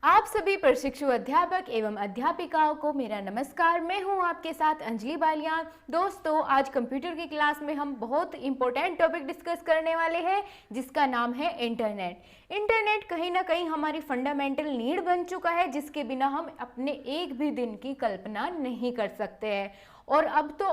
आप सभी प्रशिक्षु अध्यापक एवं अध्यापिकाओं को मेरा नमस्कार। मैं हूं आपके साथ अंजलि बालियान। दोस्तों, आज कंप्यूटर की क्लास में हम बहुत इंपॉर्टेंट टॉपिक डिस्कस करने वाले हैं जिसका नाम है इंटरनेट। इंटरनेट कहीं ना कहीं हमारी फंडामेंटल नीड बन चुका है, जिसके बिना हम अपने एक भी दिन की कल्पना नहीं कर सकते हैं। और अब तो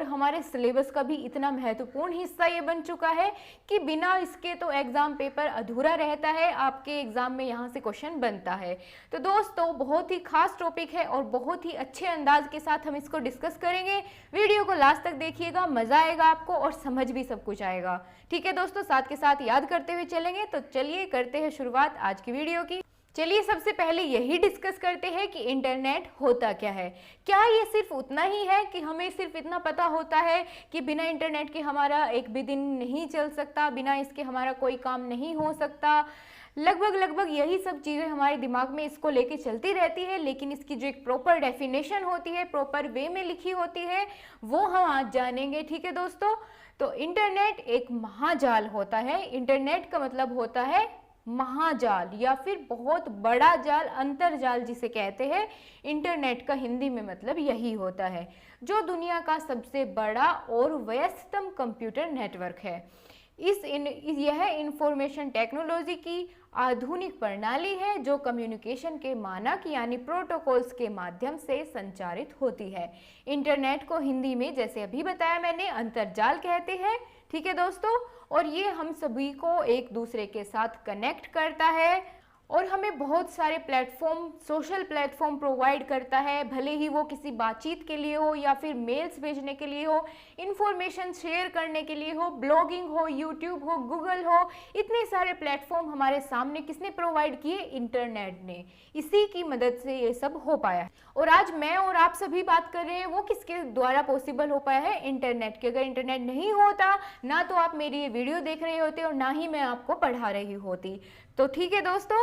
हमारे सिलेबस का भी इतना महत्वपूर्ण हिस्सा ये बन चुका है कि बिना इसके तो एग्ज़ाम पेपर अधूरा रहता है। आपके एग्ज़ाम में यहाँ से क्वेश्चन बनता है। तो दोस्तों, बहुत ही खास टॉपिक है और बहुत ही अच्छे अंदाज के साथ हम इसको डिस्कस करेंगे। वीडियो को लास्ट तक देखिएगा, मज़ा आएगा आपको और समझ भी सब कुछ आएगा। ठीक है दोस्तों, साथ के साथ याद करते हुए चलेंगे। तो चलिए करते हैं शुरुआत आज की वीडियो की। चलिए सबसे पहले यही डिस्कस करते हैं कि इंटरनेट होता क्या है। क्या ये सिर्फ उतना ही है कि हमें सिर्फ इतना पता होता है कि बिना इंटरनेट के हमारा एक भी दिन नहीं चल सकता, बिना इसके हमारा कोई काम नहीं हो सकता? लगभग यही सब चीज़ें हमारे दिमाग में इसको लेके चलती रहती है, लेकिन इसकी जो एक प्रॉपर डेफिनेशन होती है, प्रॉपर वे में लिखी होती है, वो हम आज जानेंगे। ठीक है दोस्तों, तो इंटरनेट एक महाजाल होता है। इंटरनेट का मतलब होता है महाजाल या फिर बहुत बड़ा जाल, अंतरजाल जिसे कहते हैं। इंटरनेट का हिंदी में मतलब यही होता है, जो दुनिया का सबसे बड़ा और व्यस्ततम कंप्यूटर नेटवर्क है। यह इंफॉर्मेशन टेक्नोलॉजी की आधुनिक प्रणाली है जो कम्युनिकेशन के मानक यानी प्रोटोकॉल्स के माध्यम से संचारित होती है। इंटरनेट को हिंदी में, जैसे अभी बताया मैंने, अंतरजाल कहते हैं। ठीक है दोस्तों, और ये हम सभी को एक दूसरे के साथ कनेक्ट करता है और हमें बहुत सारे प्लेटफॉर्म, सोशल प्लेटफॉर्म प्रोवाइड करता है। भले ही वो किसी बातचीत के लिए हो या फिर मेल्स भेजने के लिए हो, इंफॉर्मेशन शेयर करने के लिए हो, ब्लॉगिंग हो, यूट्यूब हो, गूगल हो, इतने सारे प्लेटफॉर्म हमारे सामने किसने प्रोवाइड किए? इंटरनेट ने। इसी की मदद से ये सब हो पाया। और आज मैं और आप सभी बात कर रहे हैं, वो किसके द्वारा पॉसिबल हो पाया है? इंटरनेट के। अगर इंटरनेट नहीं होता ना तो आप मेरी ये वीडियो देख रहे होते और ना ही मैं आपको पढ़ा रही होती। तो ठीक है दोस्तों,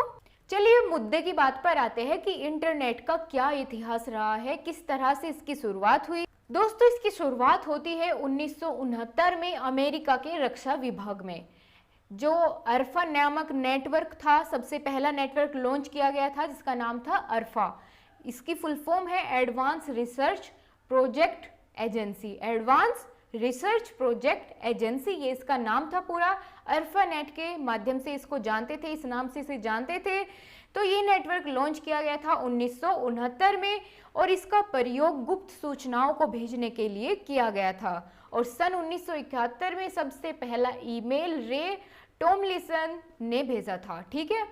चलिए मुद्दे की बात पर आते हैं कि इंटरनेट का क्या इतिहास रहा है, किस तरह से इसकी शुरुआत हुई। दोस्तों, इसकी शुरुआत होती है 1969 में अमेरिका के रक्षा विभाग में। जो अरफा नामक नेटवर्क था, सबसे पहला नेटवर्क लॉन्च किया गया था जिसका नाम था अरफा। इसकी फुल फॉर्म है advance research project agency. Advance research project agency, ये इसका नाम था पूरा। अरफानेट के माध्यम से इसको जानते थे, इस नाम से इसे जानते थे। तो ये नेटवर्क लॉन्च किया गया था 1969 में और इसका प्रयोग गुप्त सूचनाओं को भेजने के लिए किया गया था। और सन 1971 में सबसे पहला ईमेल रे टॉमलिंसन ने भेजा था। ठीक है,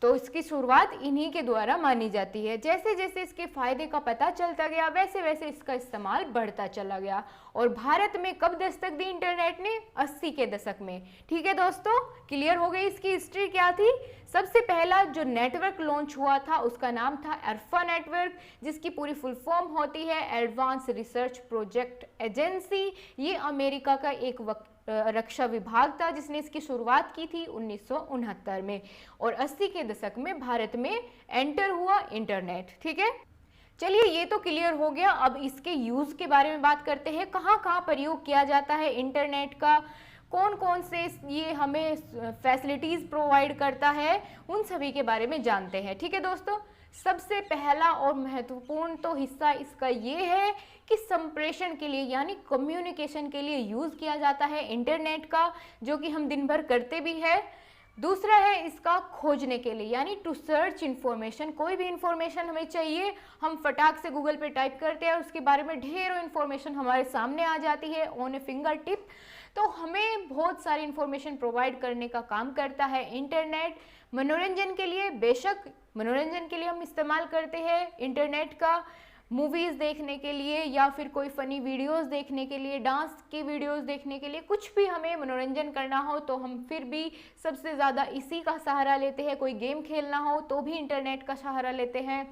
तो इसकी शुरुआत इन्हीं के द्वारा मानी जाती है। जैसे जैसे इसके फायदे का पता चलता गया, वैसे वैसे इसका इस्तेमाल बढ़ता चला गया। और भारत में कब दस्तक दी इंटरनेट ने? 80 के दशक में। ठीक है दोस्तों, क्लियर हो गई इसकी हिस्ट्री क्या थी। सबसे पहला जो नेटवर्क लॉन्च हुआ था उसका नाम था अरफा नेटवर्क, जिसकी पूरी फुल फॉर्म होती है एडवांस रिसर्च प्रोजेक्ट एजेंसी। ये अमेरिका का एक रक्षा विभाग था जिसने इसकी शुरुआत की थी 1969 में। और 80 के दशक में भारत में एंटर हुआ इंटरनेट। ठीक है, चलिए ये तो क्लियर हो गया। अब इसके यूज के बारे में बात करते हैं। कहाँ कहाँ प्रयोग किया जाता है इंटरनेट का, कौन कौन से ये हमें फैसिलिटीज प्रोवाइड करता है, उन सभी के बारे में जानते हैं। ठीक है दोस्तों, सबसे पहला और महत्वपूर्ण तो हिस्सा इसका ये है कि संप्रेषण के लिए यानी कम्युनिकेशन के लिए यूज किया जाता है इंटरनेट का, जो कि हम दिन भर करते भी है। दूसरा है इसका खोजने के लिए, यानी टू सर्च इन्फॉर्मेशन। कोई भी इंफॉर्मेशन हमें चाहिए, हम फटाक से गूगल पे टाइप करते हैं, उसके बारे में ढेरों इन्फॉर्मेशन हमारे सामने आ जाती है ऑन ए फिंगर टिप। तो हमें बहुत सारी इन्फॉर्मेशन प्रोवाइड करने का काम करता है इंटरनेट। मनोरंजन के लिए, बेशक मनोरंजन के लिए हम इस्तेमाल करते हैं इंटरनेट का, मूवीज़ देखने के लिए या फिर कोई फ़नी वीडियोस देखने के लिए, डांस की वीडियोस देखने के लिए, कुछ भी हमें मनोरंजन करना हो तो हम फिर भी सबसे ज़्यादा इसी का सहारा लेते हैं। कोई गेम खेलना हो तो भी इंटरनेट का सहारा लेते हैं।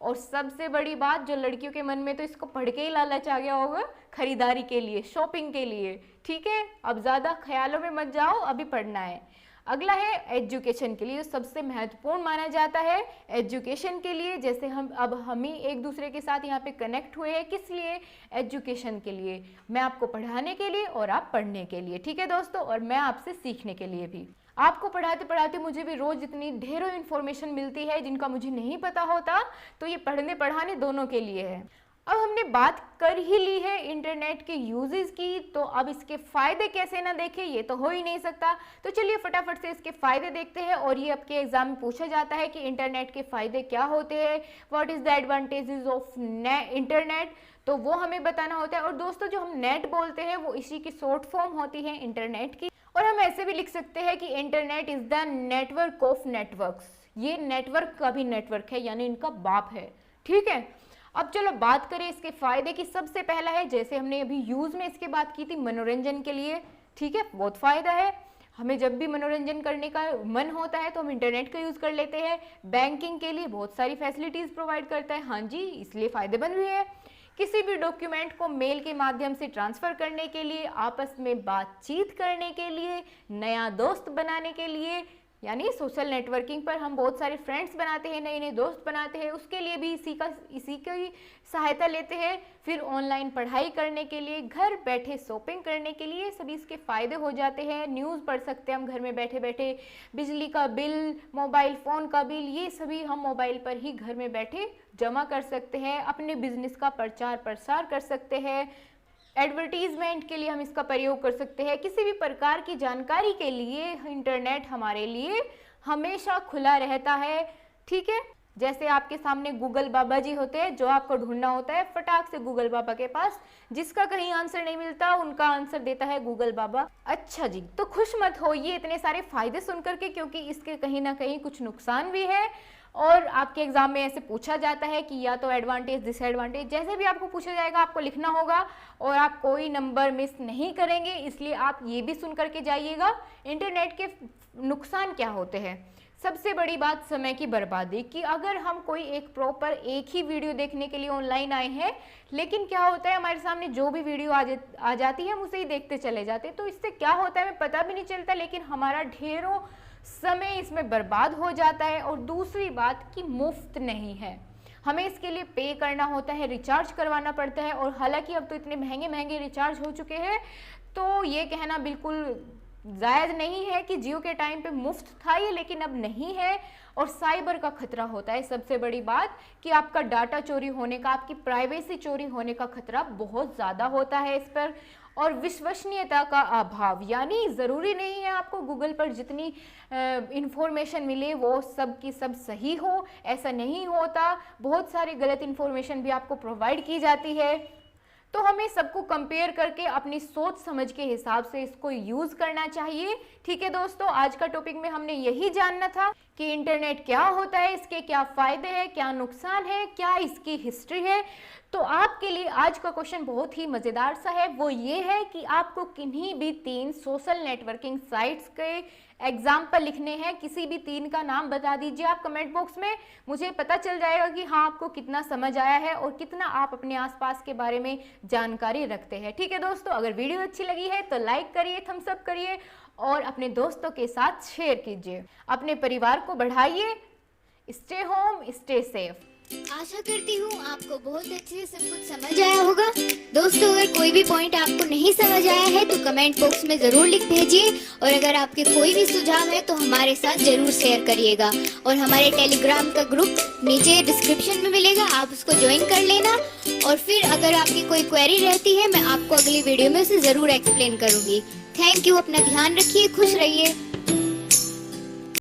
और सबसे बड़ी बात, जो लड़कियों के मन में तो इसको पढ़ के ही लालच आ गया होगा, खरीदारी के लिए, शॉपिंग के लिए। ठीक है, अब ज़्यादा ख्यालों में मत जाओ, अभी पढ़ना है। अगला है एजुकेशन के लिए, सबसे महत्वपूर्ण माना जाता है एजुकेशन के लिए। जैसे हम ही एक दूसरे के साथ यहाँ पे कनेक्ट हुए हैं, किस लिए? एजुकेशन के लिए। मैं आपको पढ़ाने के लिए और आप पढ़ने के लिए। ठीक है दोस्तों, और मैं आपसे सीखने के लिए भी। आपको पढ़ाते पढ़ाते मुझे भी रोज इतनी ढेरों इन्फॉर्मेशन मिलती है जिनका मुझे नहीं पता होता, तो ये पढ़ने पढ़ाने दोनों के लिए है। अब हमने बात कर ही ली है इंटरनेट के यूजेस की, तो अब इसके फायदे कैसे ना देखें, ये तो हो ही नहीं सकता। तो चलिए फटाफट से इसके फायदे देखते हैं। और ये आपके एग्जाम में पूछा जाता है कि इंटरनेट के फायदे क्या होते हैं, what is the advantages of internet, तो वो हमें बताना होता है। और दोस्तों जो हम नेट बोलते हैं वो इसी की शॉर्ट फॉर्म होती है इंटरनेट की। और हम ऐसे भी लिख सकते हैं कि internet is the network of networks, ये नेटवर्क का भी नेटवर्क है, यानी इनका बाप है। ठीक है, अब चलो बात करें इसके फायदे की। सबसे पहला है, जैसे हमने अभी यूज में इसके बात की थी, मनोरंजन के लिए। ठीक है, बहुत फायदा है। हमें जब भी मनोरंजन करने का मन होता है तो हम इंटरनेट का यूज कर लेते हैं। बैंकिंग के लिए बहुत सारी फैसिलिटीज प्रोवाइड करता है, हाँ जी, इसलिए फायदेमंद भी है। किसी भी डॉक्यूमेंट को मेल के माध्यम से ट्रांसफर करने के लिए, आपस में बातचीत करने के लिए, नया दोस्त बनाने के लिए, यानी सोशल नेटवर्किंग पर हम बहुत सारे फ्रेंड्स बनाते हैं, नए नए दोस्त बनाते हैं, उसके लिए भी इसी की सहायता लेते हैं। फिर ऑनलाइन पढ़ाई करने के लिए, घर बैठे शॉपिंग करने के लिए, सभी इसके फ़ायदे हो जाते हैं। न्यूज़ पढ़ सकते हैं हम घर में बैठे बैठे, बिजली का बिल, मोबाइल फ़ोन का बिल, ये सभी हम मोबाइल पर ही घर में बैठे जमा कर सकते हैं। अपने बिजनेस का प्रचार प्रसार कर सकते हैं। एडवर्टीजमेंट के लिए हम इसका प्रयोग कर सकते हैं। किसी भी प्रकार की जानकारी के लिए इंटरनेट हमारे लिए हमेशा खुला रहता है। ठीक है, जैसे आपके सामने गूगल बाबा जी होते हैं, जो आपको ढूंढना होता है फटाक से गूगल बाबा के पास, जिसका कहीं आंसर नहीं मिलता उनका आंसर देता है गूगल बाबा। अच्छा जी, तो खुश मत होइए इतने सारे फायदे सुनकर के, क्योंकि इसके कहीं ना कहीं कुछ नुकसान भी है। और आपके एग्जाम में ऐसे पूछा जाता है कि या तो एडवांटेज डिसएडवांटेज, जैसे भी आपको पूछा जाएगा आपको लिखना होगा और आप कोई नंबर मिस नहीं करेंगे, इसलिए आप ये भी सुन करके जाइएगा। इंटरनेट के नुकसान क्या होते हैं? सबसे बड़ी बात समय की बर्बादी, कि अगर हम कोई एक ही वीडियो देखने के लिए ऑनलाइन आए हैं, लेकिन क्या होता है हमारे सामने जो भी वीडियो आ जाती है हम उसे ही देखते चले जाते हैं, तो इससे क्या होता है हमें पता भी नहीं चलता, लेकिन हमारा ढेरों समय इसमें बर्बाद हो जाता है। और दूसरी बात कि मुफ्त नहीं है, हमें इसके लिए पे करना होता है, रिचार्ज करवाना पड़ता है। और हालांकि अब तो इतने महंगे महंगे रिचार्ज हो चुके हैं, तो ये कहना बिल्कुल जायज़ नहीं है कि जियो के टाइम पे मुफ्त था ये, लेकिन अब नहीं है। और साइबर का खतरा होता है, सबसे बड़ी बात कि आपका डाटा चोरी होने का, आपकी प्राइवेसी चोरी होने का खतरा बहुत ज़्यादा होता है इस पर। और विश्वसनीयता का अभाव, यानी ज़रूरी नहीं है आपको गूगल पर जितनी इंफॉर्मेशन मिले वो सब की सब सही हो, ऐसा नहीं होता। बहुत सारी गलत इंफॉर्मेशन भी आपको प्रोवाइड की जाती है, तो हमें सबको कंपेयर करके अपनी सोच समझ के हिसाब से इसको यूज़ करना चाहिए। ठीक है दोस्तों, आज का टॉपिक में हमने यही जानना था कि इंटरनेट क्या होता है, इसके क्या फ़ायदे हैं, क्या नुकसान है, क्या इसकी हिस्ट्री है। तो आपके लिए आज का क्वेश्चन बहुत ही मज़ेदार सा है, वो ये है कि आपको किन्हीं भी 3 सोशल नेटवर्किंग साइट्स के एग्जाम्पल लिखने हैं। किसी भी 3 का नाम बता दीजिए आप कमेंट बॉक्स में, मुझे पता चल जाएगा कि हाँ आपको कितना समझ आया है और कितना आप अपने आसपास के बारे में जानकारी रखते हैं। ठीक है दोस्तों, अगर वीडियो अच्छी लगी है तो लाइक करिए, थम्स अप करिए और अपने दोस्तों के साथ शेयर कीजिए। अपने परिवार को बढ़ाइए। Stay home, stay safe. आशा करती हूँ आपको बहुत अच्छे से सब कुछ समझ आया होगा। दोस्तों, अगर कोई भी पॉइंट आपको नहीं समझ आया है तो कमेंट बॉक्स में ज़रूर लिख भेजिए। और अगर आपके कोई भी सुझाव है तो हमारे साथ ज़रूर शेयर करिएगा। और हमारे टेलीग्राम का ग्रुप नीचे डिस्क्रिप्शन में मिलेगा, आप उसको ज्वाइन कर लेना। और फिर अगर आपकी कोई क्वेरी रहती है मैं आपको अगली वीडियो में उसे ज़रूर एक्सप्लेन करूँगी। थैंक यू, अपना ध्यान रखिए, खुश रहिए।